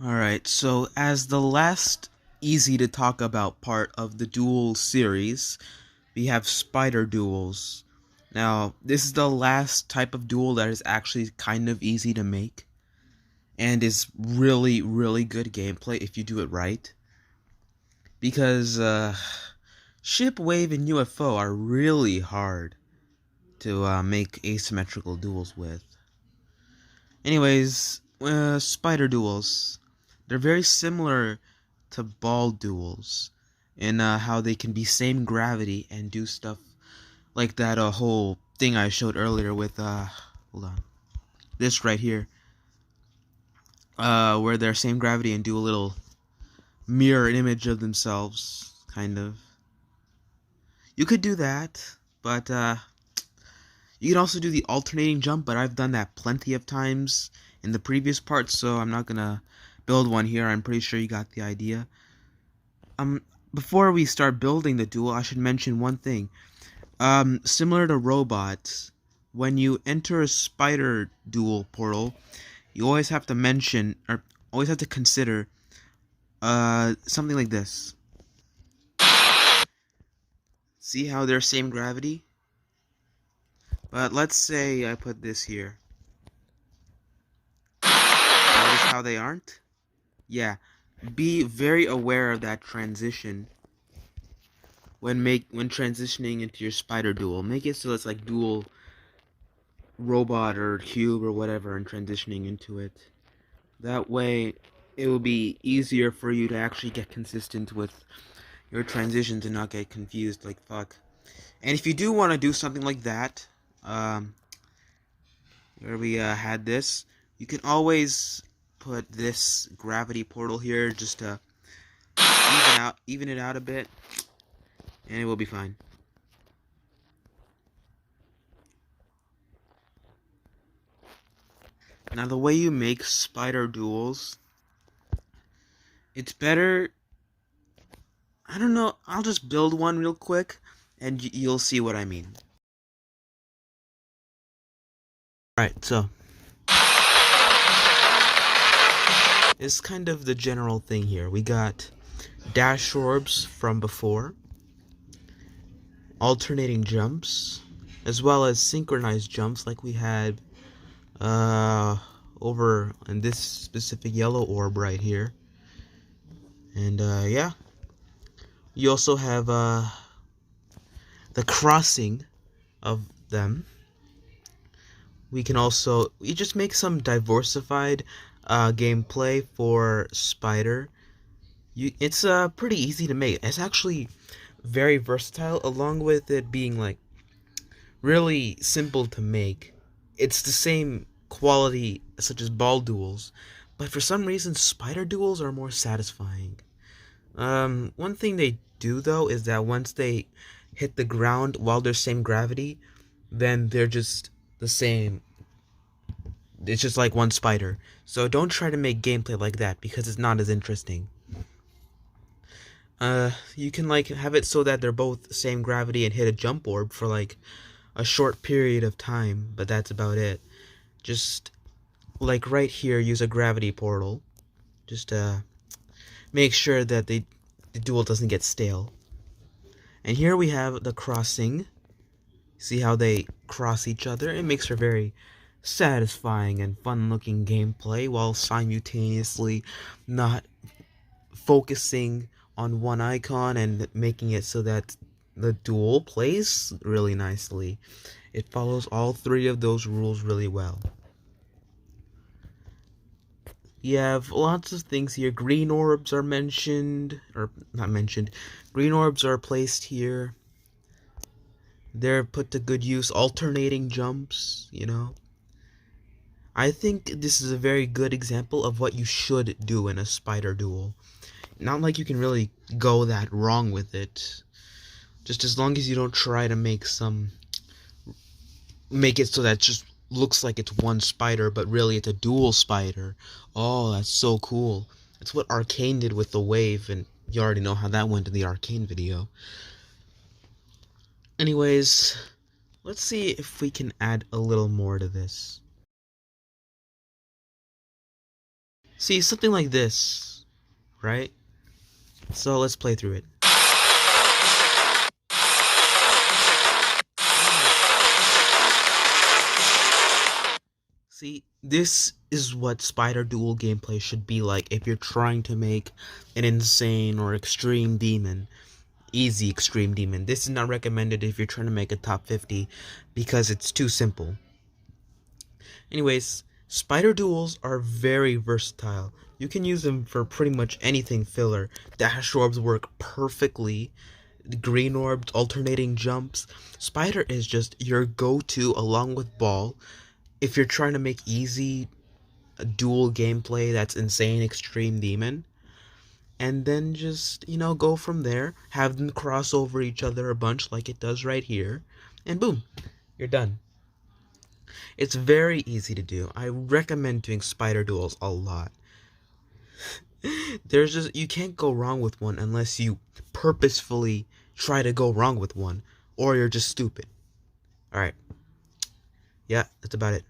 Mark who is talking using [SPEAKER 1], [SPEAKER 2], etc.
[SPEAKER 1] Alright, so as the last easy to talk about part of the duel series, we have spider duels. Now, this is the last type of duel that is actually kind of easy to make and is really, really good gameplay if you do it right. Because ship, wave, and UFO are really hard to make asymmetrical duels with. Anyways, spider duels. They're very similar to ball duels in how they can be same gravity and do stuff like that whole thing I showed earlier with hold on, this right here, where they're same gravity and do a little mirror image of themselves, kind of. You could do that, but you can also do the alternating jump, but I've done that plenty of times in the previous parts, so I'm not gonna build one here. I'm pretty sure you got the idea. Um, Before we start building the duel, I should mention one thing. Similar to robots, when you enter a spider duel portal, you always have to mention, or always have to consider, something like this. See how they're same gravity? But let's say I put this here. Notice how they aren't? Yeah. Be very aware of that transition when transitioning into your spider duel. Make it so it's like dual robot or cube or whatever and transitioning into it. That way it will be easier for you to actually get consistent with your transitions and not get confused like fuck. And if you do want to do something like that, where we had this, you can always put this gravity portal here just to even it out a bit, and it will be fine. Now the way you make spider duels, it's better. I don't know. I'll just build one real quick, and you'll see what I mean. Alright, so it's kind of the general thing here. We got dash orbs from before, alternating jumps, as well as synchronized jumps like we had over in this specific yellow orb right here. And yeah, you also have the crossing of them. We just make some diversified gameplay for Spider. It's pretty easy to make. It's actually very versatile, along with it being like really simple to make. It's the same quality such as ball duels, but for some reason spider duels are more satisfying. One thing they do though is that once they hit the ground while they're same gravity, then they're just the same. It's just like one spider. So don't try to make gameplay like that because it's not as interesting. You can like have it so that they're both same gravity and hit a jump orb for like a short period of time, but that's about it. Just like right here, use a gravity portal. Just make sure that the duel doesn't get stale. And here we have the crossing. See how they cross each other? It makes for very satisfying and fun-looking gameplay while simultaneously not focusing on one icon and making it so that the duel plays really nicely. It follows all three of those rules really well. You have lots of things here. Green orbs are mentioned, or not mentioned. Green orbs are placed here. They're put to good use. Alternating jumps, you know. I think this is a very good example of what you should do in a spider duel. Not like you can really go that wrong with it. Just as long as you don't try to make it so that it just looks like it's one spider, but really it's a dual spider. Oh, that's so cool. That's what Arcane did with the wave, and you already know how that went in the Arcane video. Anyways, let's see if we can add a little more to this. See, something like this, right? So let's play through it. See, this is what Spider Duel gameplay should be like if you're trying to make an insane or extreme demon. Easy extreme demon. This is not recommended if you're trying to make a top 50 because it's too simple. Anyways, Spider Duels are very versatile. You can use them for pretty much anything filler. Dash orbs work perfectly. Green orbs, alternating jumps. Spider is just your go-to along with Ball if you're trying to make easy dual gameplay that's insane extreme demon. And then just, go from there. Have them cross over each other a bunch like it does right here. And boom, you're done. It's very easy to do. I recommend doing Spider Duels a lot. You can't go wrong with one unless you purposefully try to go wrong with one, or you're just stupid. Alright. Yeah, that's about it.